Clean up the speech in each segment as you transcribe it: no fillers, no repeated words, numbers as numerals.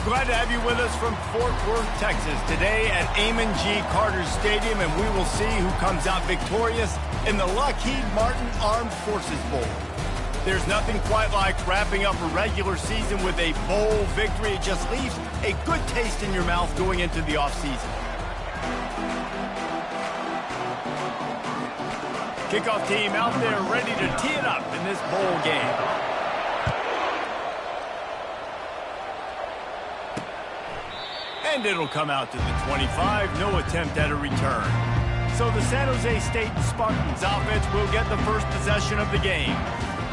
Glad to have you with us from Fort Worth, Texas, today at Ncaa Carter Stadium, and we will see who comes out victorious in the Lockheed Martin Armed Forces Bowl. There's nothing quite like wrapping up a regular season with a bowl victory. It just leaves a good taste in your mouth going into the offseason. Kickoff team out there ready to tee it up in this bowl game. And it'll come out to the 25, no attempt at a return. So the San Jose State Spartans offense will get the first possession of the game.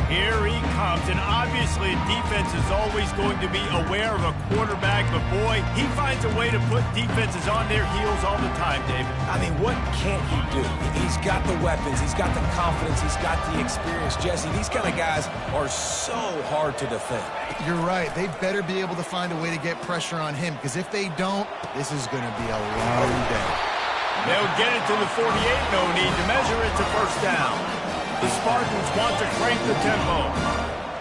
Here he comes, and obviously defense is always going to be aware of a quarterback, but boy, he finds a way to put defenses on their heels all the time, David. I mean, what can't he do? He's got the weapons, he's got the confidence, he's got the experience. Jesse, these kind of guys are so hard to defend. You're right. They better be able to find a way to get pressure on him, because if they don't, this is going to be a long day. They'll get it to the 48, no need to measure it to first down. The Spartans want to crank the tempo.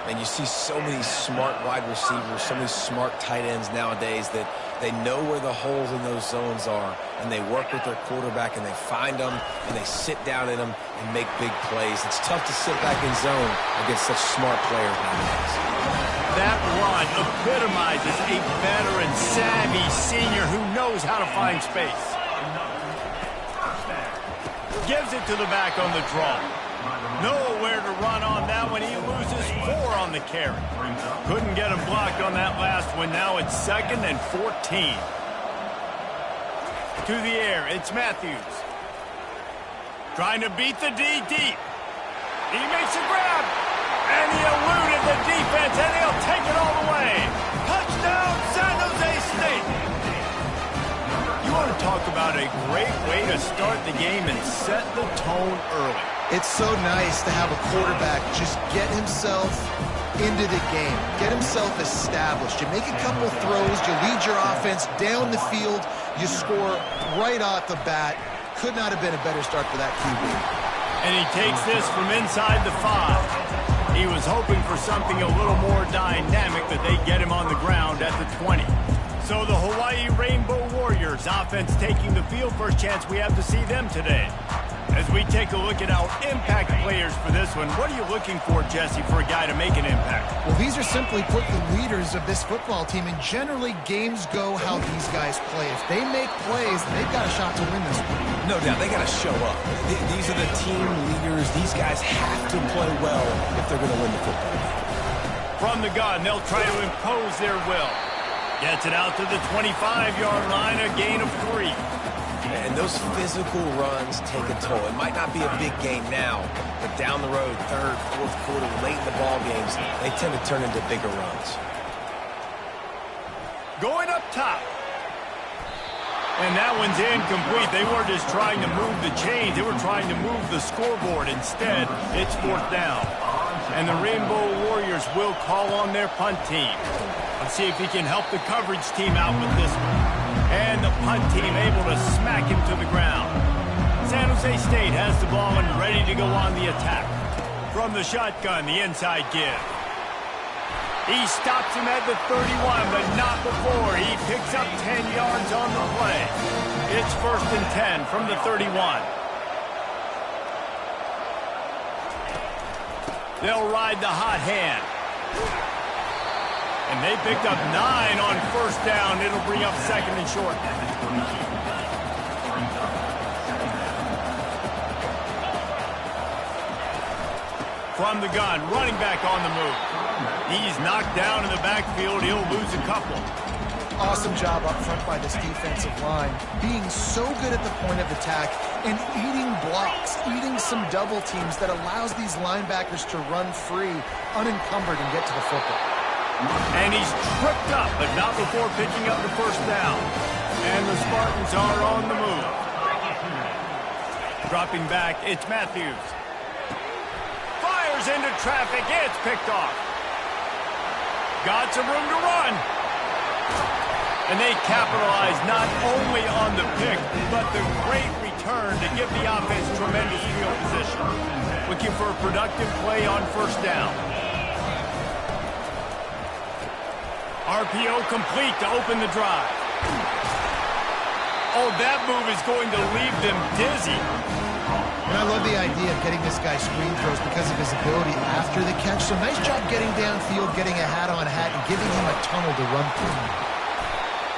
And you see so many smart wide receivers, so many smart tight ends nowadays that they know where the holes in those zones are, and they work with their quarterback, and they find them, and they sit down in them and make big plays. It's tough to sit back in zone against such smart players nowadays. That run epitomizes a veteran, savvy senior who knows how to find space. Gives it to the back on the draw. Nowhere to run on that one. He loses 4 on the carry. Couldn't get him blocked on that last one. Now it's 2nd and 14. To the air, it's Matthews. Trying to beat the D deep. He makes a grab. And he eluded the defense, and he'll take it all the way. Touchdown, San Jose State. You want to talk about a great way to start the game and set the tone early. It's so nice to have a quarterback just get himself into the game, get himself established. You make a couple throws, you lead your offense down the field, you score right off the bat. Could not have been a better start for that QB. And he takes this from inside the 5. He was hoping for something a little more dynamic, but they get him on the ground at the 20. So the Hawaii Rainbow Warriors offense taking the field. First chance we have to see them today. As we take a look at our impact players for this one, what are you looking for, Jesse, for a guy to make an impact? Well, these are simply put the leaders of this football team, and generally games go how these guys play. If they make plays, they've got a shot to win this one. No doubt, they got to show up. These are the team leaders. These guys have to play well if they're going to win the football game. From the gun, they'll try to impose their will. Gets it out to the 25-yard line, a gain of 3. And those physical runs take a toll. It might not be a big game now, but down the road, 3rd, 4th quarter, late in the ball games, they tend to turn into bigger runs. Going up top. And that one's incomplete. They weren't just trying to move the chains. They were trying to move the scoreboard. Instead, it's 4th down. And the Rainbow Warriors will call on their punt team. Let's see if he can help the coverage team out with this one. And the punt team able to smack him to the ground. San Jose State has the ball and ready to go on the attack. From the shotgun, the inside give. He stops him at the 31, but not before. He picks up 10 yards on the play. It's 1st and 10 from the 31. They'll ride the hot hand. And they picked up 9 on 1st down. It'll bring up 2nd and short. From the gun, running back on the move. He's knocked down in the backfield. He'll lose a couple. Awesome job up front by this defensive line, being so good at the point of attack and eating blocks, eating some double teams that allows these linebackers to run free, unencumbered, and get to the football. And he's tripped up, but not before picking up the 1st down. And the Spartans are on the move. Dropping back, it's Matthews. Fires into traffic, it's picked off. Got some room to run. And they capitalize not only on the pick, but the great return to give the offense tremendous field position. Looking for a productive play on 1st down. RPO complete to open the drive. Oh, that move is going to leave them dizzy. And I love the idea of getting this guy screen throws because of his ability after the catch. So nice job getting downfield, getting a hat-on-hat, and giving him a tunnel to run through.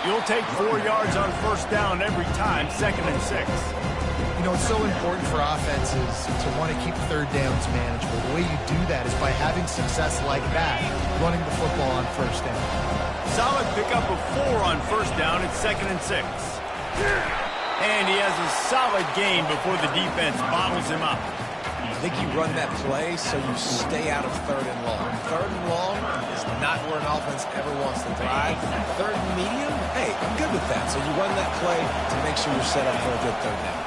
You'll take 4 yards on first down every time, 2nd and 6. You know, it's so important for offenses to want to keep third downs manageable. The way you do that is by having success like that, running the football on first down. Solid pickup of 4 on first down. It's 2nd and 6. And he has a solid gain before the defense bottles him up. I think you run that play so you stay out of 3rd and long. 3rd and long is not where an offense ever wants to thrive. 3rd and medium, hey, I'm good with that. So you run that play to make sure you're set up for a good 3rd down.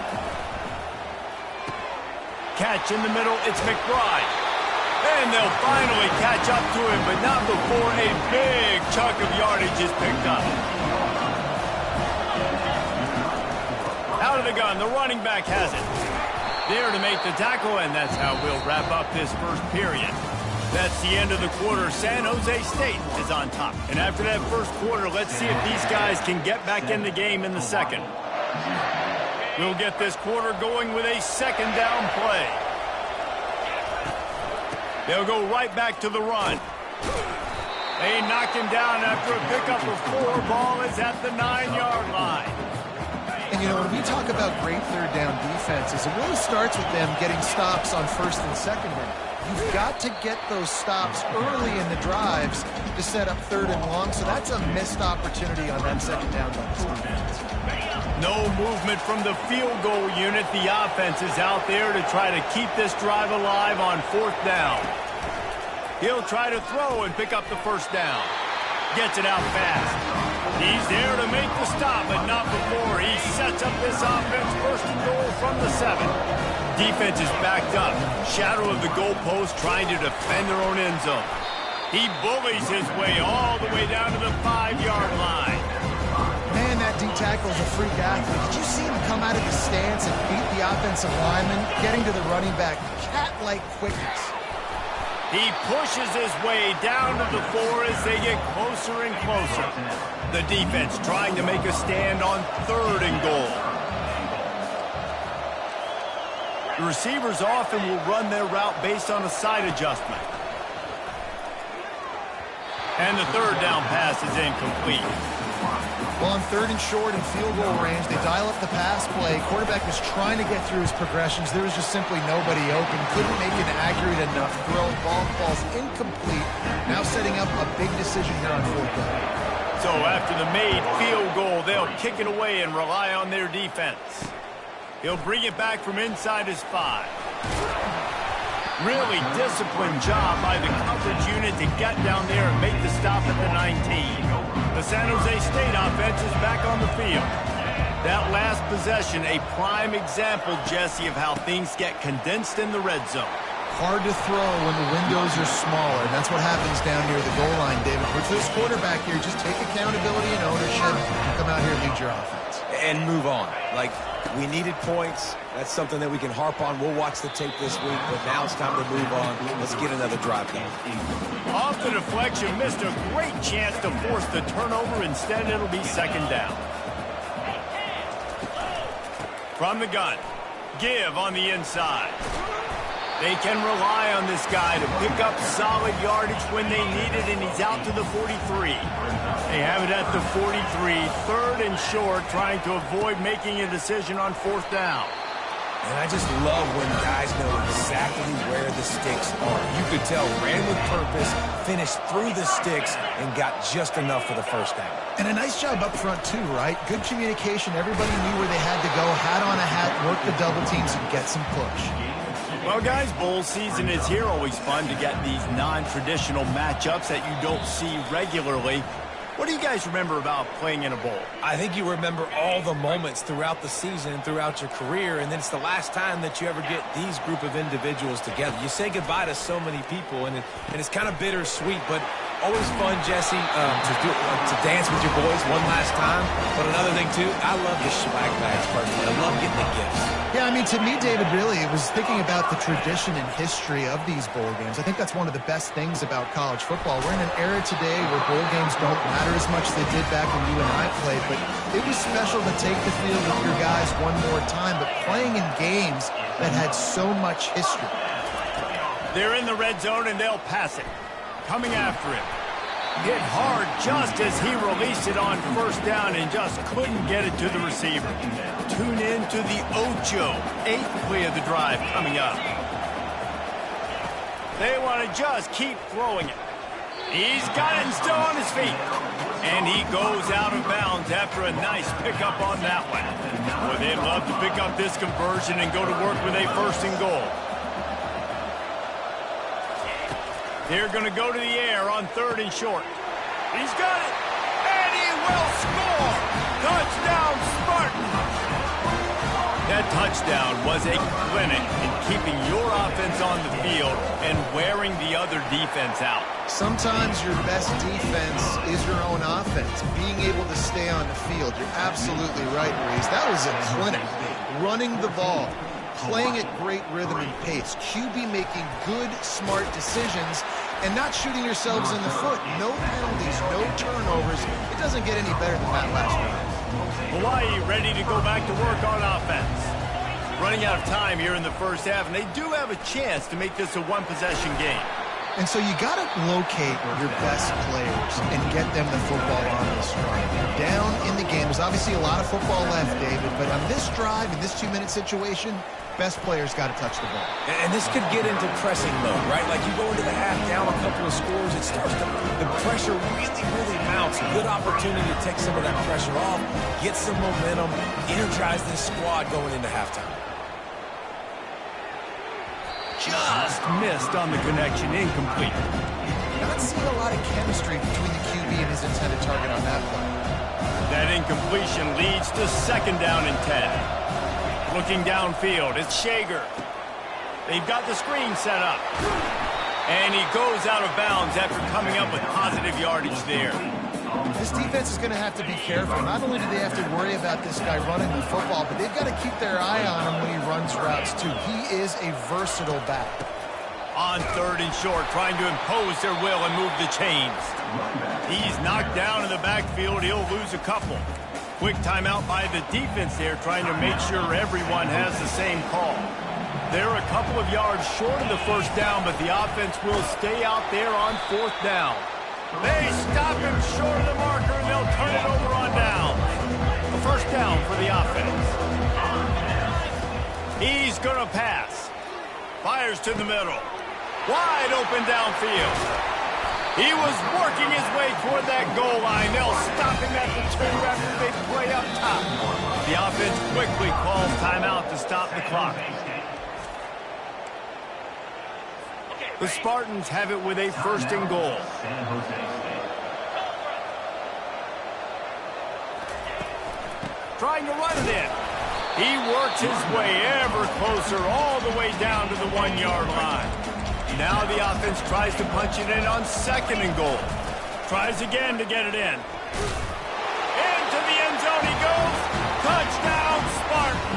Catch in the middle, it's McBride. And they'll finally catch up to him, but not before a big chunk of yardage is picked up. Out of the gun, the running back has it. There to make the tackle, and that's how we'll wrap up this first period. That's the end of the quarter. San Jose State is on top. And after that first quarter, let's see if these guys can get back in the game in the second. We'll get this quarter going with a 2nd down play. They'll go right back to the run. They knock him down after a pickup of 4. Ball is at the 9-yard line. And, you know, when we talk about great third down defenses, it really starts with them getting stops on 1st and 2nd down. You've got to get those stops early in the drives to set up 3rd and long, so that's a missed opportunity on that 2nd down by the defense. No movement from the field goal unit. The offense is out there to try to keep this drive alive on 4th down. He'll try to throw and pick up the 1st down. Gets it out fast. He's there to make the stop, but not before he sets up this offense 1st and goal from the 7. Defense is backed up. Shadow of the goalpost trying to defend their own end zone. He bullies his way all the way down to the 5-yard line. Man, that D-tackle is a freak athlete. Did you see him come out of the stance and beat the offensive lineman, getting to the running back? Cat-like quickness. He pushes his way down to the 4 as they get closer and closer. The defense trying to make a stand on 3rd and goal. The receivers often will run their route based on a side adjustment. And the 3rd down pass is incomplete. Well, on 3rd and short and field goal range, they dial up the pass play. Quarterback was trying to get through his progressions. There was just simply nobody open. Couldn't make an accurate enough throw. Ball falls incomplete. Now setting up a big decision here on 4th down. So after the made field goal, they'll kick it away and rely on their defense. He'll bring it back from inside his 5. Really disciplined job by the coverage unit to get down there and make the stop at the 19. The San Jose State offense is back on the field. That last possession, a prime example, Jesse, of how things get condensed in the red zone. Hard to throw when the windows are smaller, and that's what happens down near the goal line, David. For this quarterback here, just take accountability and ownership and come out here and lead your offense. And move on. Like, we needed points. That's something that we can harp on. We'll watch the tape this week, but now it's time to move on. Let's get another drive going. Off the deflection, missed a great chance to force the turnover. Instead, it'll be 2nd down. From the gun, give on the inside. They can rely on this guy to pick up solid yardage when they need it, and he's out to the 43. They have it at the 43, 3rd and short, trying to avoid making a decision on 4th down. And I just love when guys know exactly where the sticks are. You could tell, ran with purpose, finished through the sticks, and got just enough for the 1st down. And a nice job up front, too, right? Good communication. Everybody knew where they had to go, hat on a hat, work the double teams, and get some push. Well, guys, bowl season is here. Always fun to get these non-traditional matchups that you don't see regularly. What do you guys remember about playing in a bowl? I think you remember all the moments throughout the season, throughout your career, and then it's the last time that you ever get these group of individuals together. You say goodbye to so many people, and it's kind of bittersweet, but always fun, Jesse, to dance with your boys one last time. But another thing, too, I love the swag bags personally. I love getting the gifts. Yeah, I mean, to me, David, really, it was thinking about the tradition and history of these bowl games. I think that's one of the best things about college football. We're in an era today where bowl games don't matter as much as they did back when you and I played, but it was special to take the field with your guys one more time, but playing in games that had so much history. They're in the red zone, and they'll pass it. Coming after him. Hit hard just as he released it on first down and just couldn't get it to the receiver. Tune in to the Ocho. 8th play of the drive coming up. They want to just keep throwing it. He's got it and still on his feet. And he goes out of bounds after a nice pickup on that one. Boy, they'd love to pick up this conversion and go to work with a 1st and goal. They're going to go to the air on 3rd and short. He's got it, and he will score! Touchdown, Spartan! That touchdown was a clinic in keeping your offense on the field and wearing the other defense out. Sometimes your best defense is your own offense, being able to stay on the field. You're absolutely right, Reese. That was a clinic. Running the ball, playing at great rhythm and pace, QB making good, smart decisions, and not shooting yourselves in the foot. No penalties, no turnovers. It doesn't get any better than that last drive. Hawaii ready to go back to work on offense. Running out of time here in the first half, and they do have a chance to make this a one-possession game. And so you got to locate your best players and get them the football on this drive. They're down in the game. There's obviously a lot of football left, David, but on this drive, in this 2-minute situation, best players got to touch the ball. And this could get into pressing mode, right? Like you go into the half down a couple of scores, it starts to, the pressure really mounts. A good opportunity to take some of that pressure off, get some momentum, energize this squad going into halftime. Just missed on the connection, incomplete. Not seeing a lot of chemistry between the QB and his intended target on that play. That incompletion leads to 2nd down and 10. Looking downfield, it's Shager. They've got the screen set up. And he goes out of bounds after coming up with positive yardage there. This defense is going to have to be careful. Not only do they have to worry about this guy running the football, but they've got to keep their eye on him when he runs routes, too. He is a versatile back. On 3rd and short, trying to impose their will and move the chains. He's knocked down in the backfield. He'll lose a couple. Quick timeout by the defense there, trying to make sure everyone has the same call. They're a couple of yards short of the 1st down, but the offense will stay out there on 4th down. They stop him short of the marker, and they'll turn it over on down. A 1st down for the offense. He's going to pass. Fires to the middle. Wide open downfield. He was working his way toward that goal line. They'll stop him at the 2 after the big play up top. The offense quickly calls timeout to stop the clock. The Spartans have it with a 1st and goal. Trying to run it in. He works his way ever closer all the way down to the 1-yard line. Now the offense tries to punch it in on 2nd and goal. Tries again to get it in. Into the end zone he goes. Touchdown, Spartan.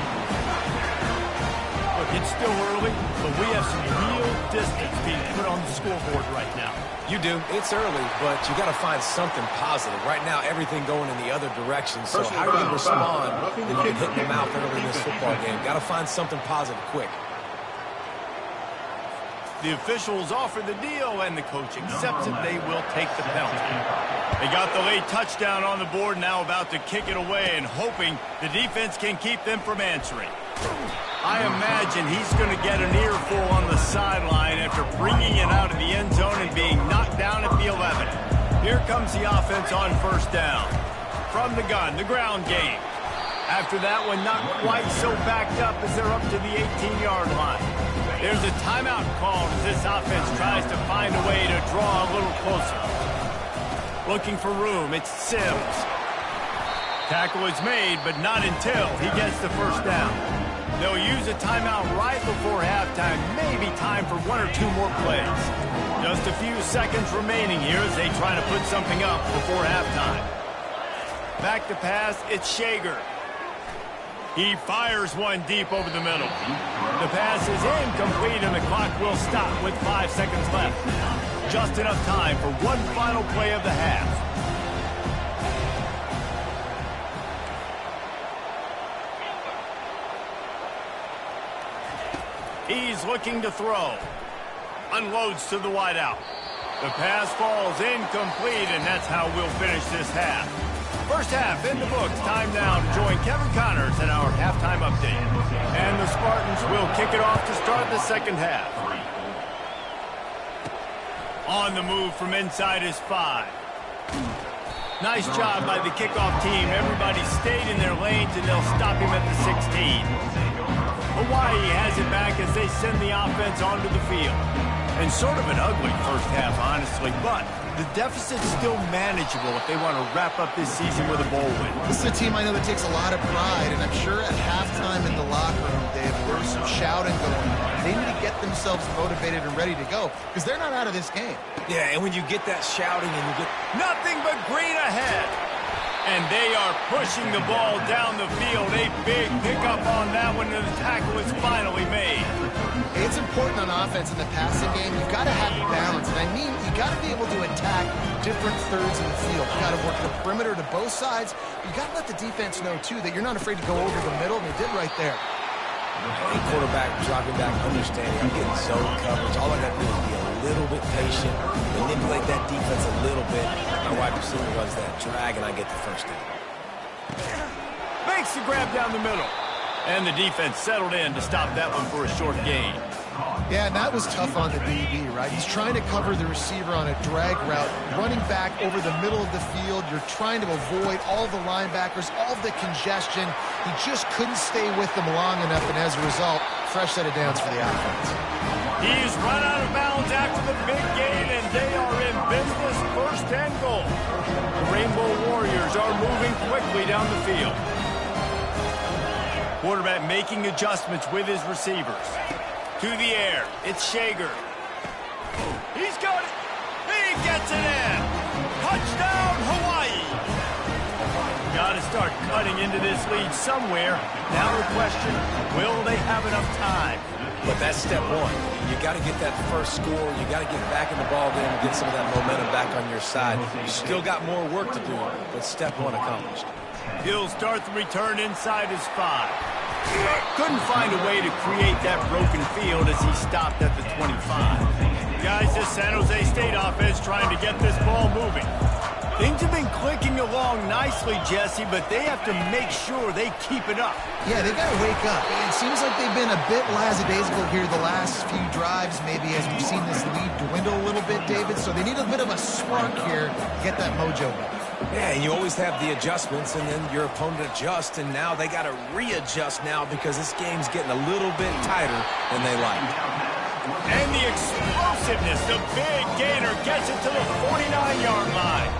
Look, it's still early, but we have some real distance being put on the scoreboard right now. You do. It's early, but you got to find something positive. Right now, everything going in the other direction. So how do you respond when you get hit in the mouth early in this football game? Got to find something positive quick. The officials offer the deal, and the coach accepts it. They will take the penalty. They got the late touchdown on the board, now about to kick it away and hoping the defense can keep them from answering. I imagine he's going to get an earful on the sideline after bringing it out of the end zone and being knocked down at the 11. Here comes the offense on 1st down. From the gun, the ground game. After that one, not quite so backed up as they're up to the 18-yard line. There's a timeout called as this offense tries to find a way to draw a little closer. Looking for room, it's Sims. Tackle is made, but not until he gets the 1st down. They'll use a timeout right before halftime. Maybe time for 1 or 2 more plays. Just a few seconds remaining here as they try to put something up before halftime. Back to pass, it's Shager. He fires one deep over the middle. The pass is incomplete, and the clock will stop with 5 seconds left. Just enough time for one final play of the half. He's looking to throw. Unloads to the wideout. The pass falls incomplete, and that's how we'll finish this half. First half in the books. Time now to join Kevin Connors in our halftime update. And the Spartans will kick it off to start the second half. On the move from inside is 5. Nice job by the kickoff team. Everybody stayed in their lanes, and they'll stop him at the 16. Hawaii has it back as they send the offense onto the field. And sort of an ugly first half, honestly, but the deficit's still manageable if they want to wrap up this season with a bowl win. This is a team I know that takes a lot of pride, and I'm sure at halftime in the locker room, Dave, there was some shouting going on. They need to get themselves motivated and ready to go because they're not out of this game. Yeah, and when you get that shouting and you get nothing but green ahead. And they are pushing the ball down the field. A big pickup on that one, and the tackle is finally made. It's important on offense in the passing game. You've got to have balance. And I mean, you got to be able to attack different thirds of the field. You got to work the perimeter to both sides. You got to let the defense know, too, that you're not afraid to go over the middle, and they did right there. Any quarterback dropping back, understanding I'm getting zone coverage. All I got to do is be a little bit patient, manipulate that defense a little bit. My wide receiver runs that drag, and I get the first down. Makes the grab down the middle. And the defense settled in to stop that one for a short gain. Yeah, and that was tough on the DB, right? He's trying to cover the receiver on a drag route, running back over the middle of the field. You're trying to avoid all the linebackers, all the congestion. He just couldn't stay with them long enough, and as a result, fresh set of downs for the offense. He's run out of bounds after the big gain, and they are in business, first and goal. The Rainbow Warriors are moving quickly down the field. Quarterback making adjustments with his receivers. To the air, it's Shager. He's got it. He gets it in. Touchdown, Hawaii. Got to start cutting into this lead somewhere. Now the question, will they have enough time? But that's step one. You got to get that first score. You got to get back in the ball game and get some of that momentum back on your side. You still got more work to do, but step one accomplished. He'll start the return inside his 5. Couldn't find a way to create that broken field as he stopped at the 25. Guys, this San Jose State offense trying to get this ball moving. Things have been clicking along nicely, Jesse, but they have to make sure they keep it up. Yeah, they've got to wake up. It seems like they've been a bit lackadaisical here the last few drives, maybe as we've seen this lead dwindle a little bit, David. So they need a bit of a spark here to get that mojo back. Yeah, and you always have the adjustments, and then your opponent adjusts, and now they got to readjust now because this game's getting a little bit tighter than they like. And the explosiveness, the big gainer gets it to the 49-yard line.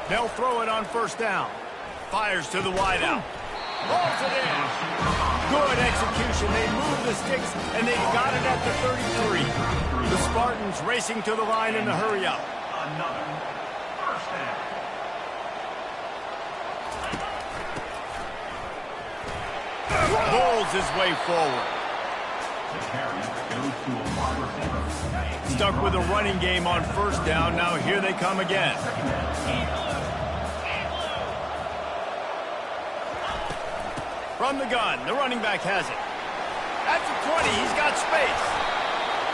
They'll throw it on first down. Fires to the wideout. Rolls it in. Good execution. They move the sticks, and they got it at the 33. The Spartans racing to the line in the hurry-up. Pulls his way forward. Stuck with a running game on first down. Now here they come again. From the gun, the running back has it. At the 20, he's got space.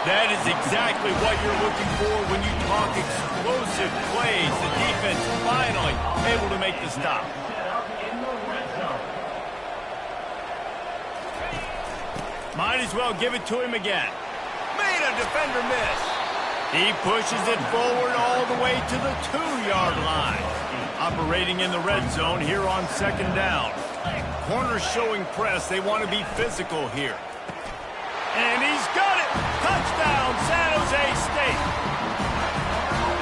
That is exactly what you're looking for when you talk explosive plays. The defense finally able to make the stop. Might as well give it to him again. Made a defender miss. He pushes it forward all the way to the 2-yard line. Operating in the red zone here on second down. Corners showing press. They want to be physical here. And he's got it. Touchdown, San Jose State.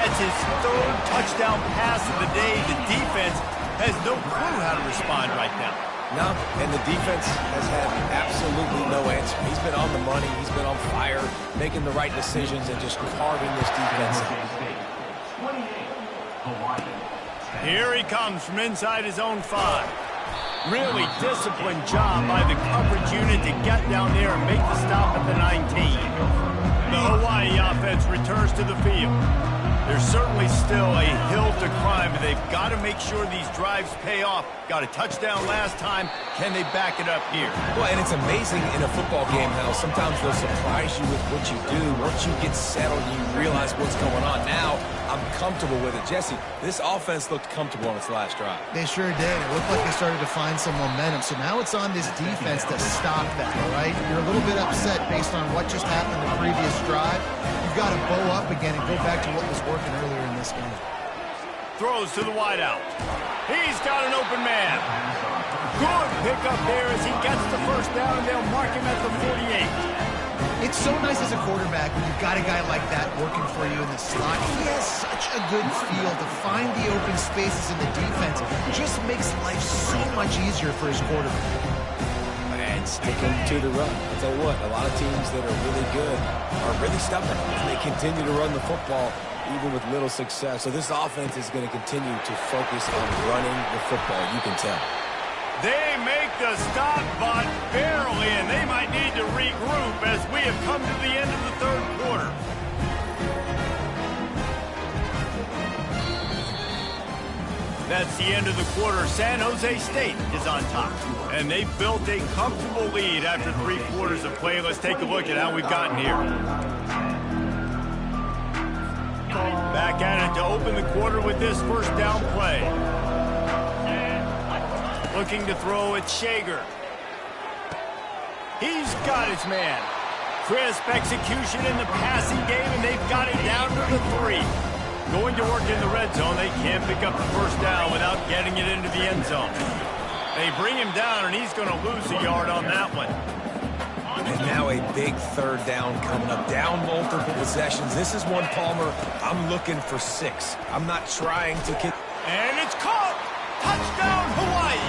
At It's his third touchdown pass of the day. The defense has no clue how to respond right now. No, and the defense has had absolutely no answer. He's been on the money. He's been on fire, making the right decisions and just carving this defense out. Here he comes from inside his own 5. Really disciplined job by the coverage unit to get down there and make the stop at the 19. The Hawaii offense returns to the field. There's certainly still a hill to climb, but they've got to make sure these drives pay off. Got a touchdown last time. Can they back it up here? Well, and it's amazing in a football game how sometimes they'll surprise you with what you do. Once you get settled, you realize what's going on. Now, I'm comfortable with it. Jesse, this offense looked comfortable on its last drive. They sure did. It looked like they started to find some momentum. So now it's on this defense to stop that, all right? You're a little bit upset based on what just happened the previous drive. You've got to bow up again and go back to what was working earlier in this game. Throws to the wideout. He's got an open man. Good pickup there as he gets the first down, and they'll mark him at the 48. It's so nice as a quarterback when you've got a guy like that working for you in the slot. He has such a good feel to find the open spaces in the defense. It just makes life so much easier for his quarterback. And sticking to the run. I'll tell you what, a lot of teams that are really good are really stubborn, and they continue to run the football even with little success. So this offense is going to continue to focus on running the football, you can tell. They make the stop, but barely, and they might need to regroup as we have come to the end of the third quarter. That's the end of the quarter. San Jose State is on top, and they built a comfortable lead after 3 quarters of play. Let's take a look at how we've gotten here. Back at it to open the quarter with this first down play. Looking to throw at Shager. He's got his man. Crisp execution in the passing game, and they've got it down to the 3. Going to work in the red zone. They can't pick up the first down without getting it into the end zone. They bring him down, and he's going to lose a yard on that one. And now a big third down coming up. Down multiple possessions. This is one, Palmer, I'm looking for 6. I'm not trying to kick. And it's caught! Touchdown, Hawaii!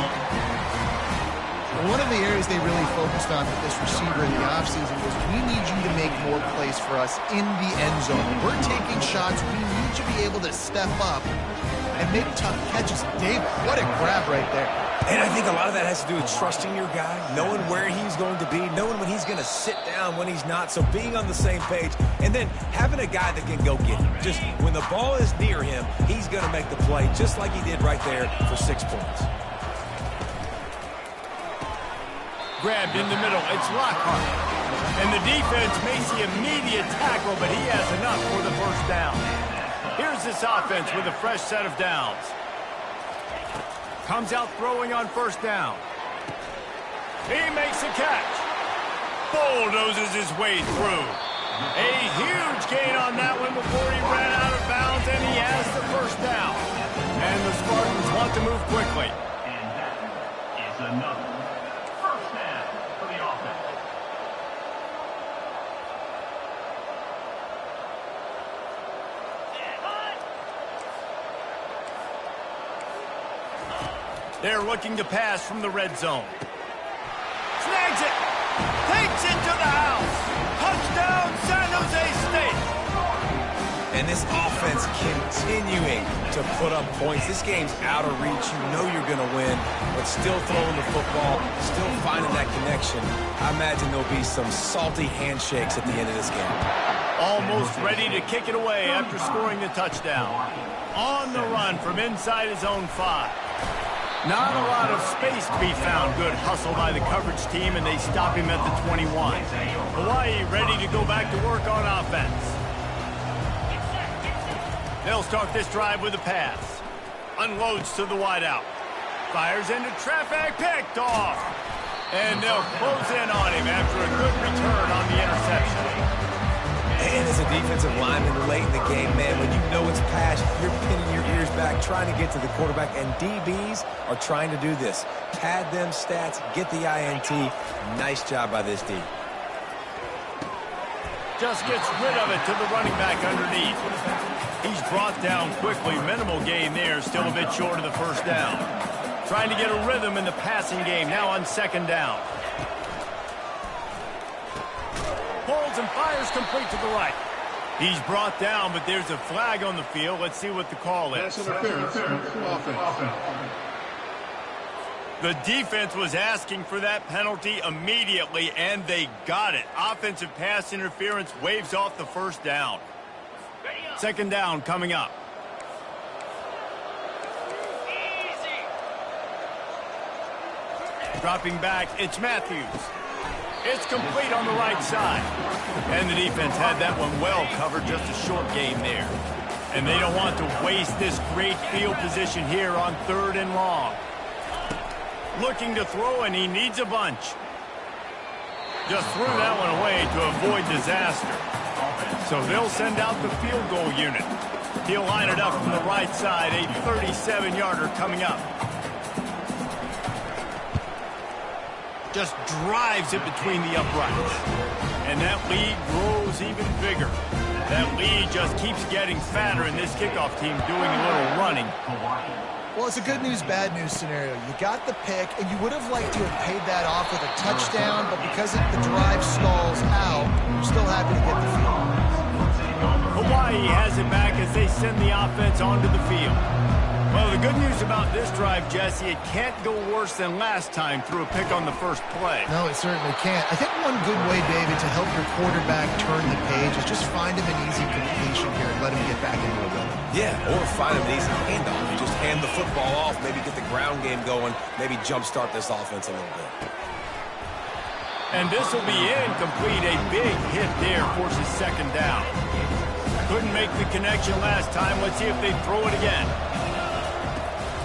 One of the areas they really focused on with this receiver in the offseason was we need you to make more plays for us in the end zone. We're taking shots. We need you to be able to step up and make tough catches. David, what a grab right there. And I think a lot of that has to do with trusting your guy, knowing where he's going to be, knowing when he's going to sit down, when he's not. So being on the same page, and then having a guy that can go get him. Just when the ball is near him, he's going to make the play, just like he did right there for 6 points. Grabbed in the middle. It's Lockhart. And the defense makes the immediate tackle, but he has enough for the first down. Here's this offense with a fresh set of downs. Comes out throwing on first down. He makes a catch. Bulldozes his way through. A huge gain on that one before he ran out of bounds, and he has the first down. And the Spartans want to move quickly. And that is another first down for the offense. They're looking to pass from the red zone. Snags it. Takes it to the house. Touchdown, San Jose State. And this offense continuing to put up points. This game's out of reach. You know you're going to win, but still throwing the football, still finding that connection. I imagine there'll be some salty handshakes at the end of this game. Almost ready to kick it away after scoring the touchdown. On the run from inside his own 5. Not a lot of space to be found. Good hustle by the coverage team, and they stop him at the 21. Hawaii ready to go back to work on offense. They'll start this drive with a pass. Unloads to the wideout. Fires into traffic, picked off. And they'll close in on him after a good return on the interception. And as a defensive lineman late in the game, man, when you know it's pass, you're pinning your ears back, trying to get to the quarterback, and DBs are trying to do this. Pad them stats, get the INT. Nice job by this D. Just gets rid of it to the running back underneath. He's brought down quickly. Minimal gain there. Still a bit short of the first down. Trying to get a rhythm in the passing game. Now on second down. Pulls and fires complete to the right. He's brought down, but there's a flag on the field. Let's see what the call is. The defense was asking for that penalty immediately, and they got it. Offensive pass interference waves off the first down. Second down coming up. Dropping back, it's Matthews. It's complete on the right side. And the defense had that one well covered, just a short gain there. And they don't want to waste this great field position here on 3rd and long. Looking to throw, and he needs a bunch. Just threw that one away to avoid disaster. So they'll send out the field goal unit. He'll line it up from the right side, a 37-yarder coming up. Just drives it between the uprights. And that lead grows even bigger. That lead just keeps getting fatter, and this kickoff team doing a little running. Well, it's a good news, bad news scenario. You got the pick, and you would have liked to have paid that off with a touchdown, but because the drive stalls out, you're still happy to get the field. Hawaii has it back as they send the offense onto the field. Well, the good news about this drive, Jesse, it can't go worse than last time through a pick on the first play. No, it certainly can't. I think one good way, David, to help your quarterback turn the page is just find him an easy completion here and let him get back into a rhythm. Yeah, or find him an easy handoff. You just hand the football off, maybe get the ground game going, maybe jumpstart this offense a little bit. And this will be incomplete. A big hit there forces second down. Couldn't make the connection last time. Let's see if they throw it again.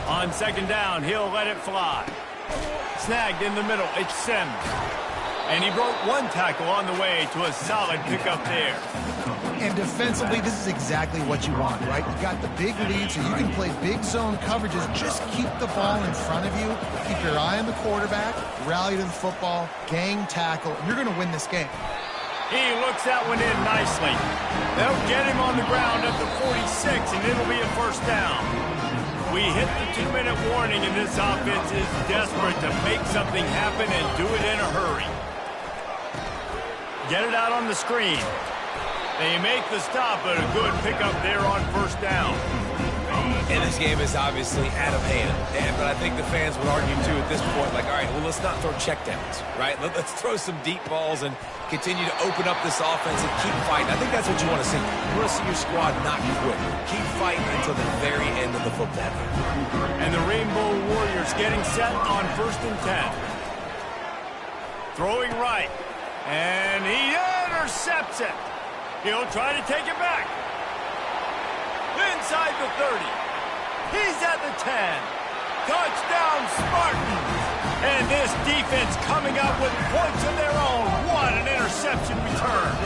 On second down, he'll let it fly. Snagged in the middle, it's Sims. And he broke one tackle on the way to a solid pickup there. And defensively, this is exactly what you want, right? You got the big lead, so you can play big zone coverages. Just keep the ball in front of you. Keep your eye on the quarterback, rally to the football, gang tackle, and you're going to win this game. He looks that one in nicely. They'll get him on the ground at the 46, and it'll be a first down. We hit the 2-minute warning, and this offense is desperate to make something happen and do it in a hurry. Get it out on the screen. They make the stop, but a good pickup there on first down. And this game is obviously out of hand. But I think the fans would argue, too, at this point, like, all right, well, let's not throw checkdowns, right? Let's throw some deep balls and continue to open up this offense and keep fighting. I think that's what you want to see. You want to see your squad not quit. Keep fighting until the very end of the football game. And the Rainbow Warriors getting set on 1st and 10. Throwing right. And he intercepts it. He'll try to take it back. Inside the 30. He's at the 10. Touchdown, Spartans. And this defense coming up with points of their own. What an interception return.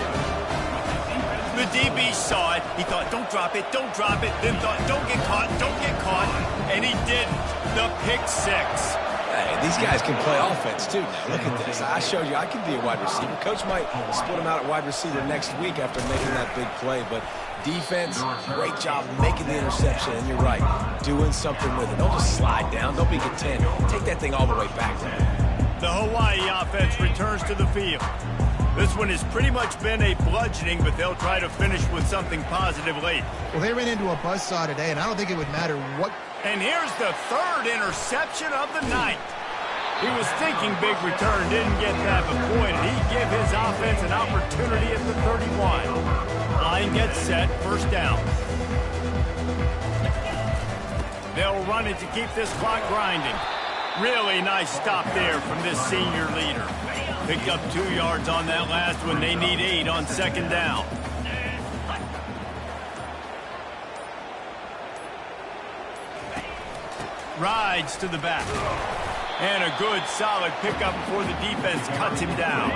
The DB saw it. He thought, don't drop it, don't drop it. Then thought, don't get caught, don't get caught. And he didn't. The pick six. Hey, these guys can play offense, too, now. Look at this. I showed you I can be a wide receiver. Coach might split him out at wide receiver next week after making that big play. But defense, great job making the interception. And you're right, doing something with it. Don't just slide down. Don't be content. Take that thing all the way back down. The Hawaii offense returns to the field. This one has pretty much been a bludgeoning, but they'll try to finish with something positive late. Well, they ran into a buzzsaw today, and I don't think it would matter what. And here's the 3rd interception of the night. He was thinking big return, didn't get that, but boy, did he give his offense an opportunity at the 31. Line gets set, first down. They'll run it to keep this clock grinding. Really nice stop there from this senior leader. Picked up 2 yards on that last one. They need 8 on second down. Rides to the back. And a good, solid pickup before the defense cuts him down.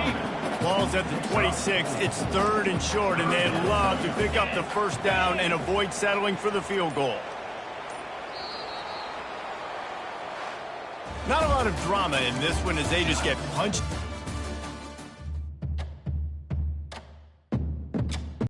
Ball's at the 26. It's 3rd and short, and they'd love to pick up the first down and avoid settling for the field goal. Not a lot of drama in this one as they just get punched.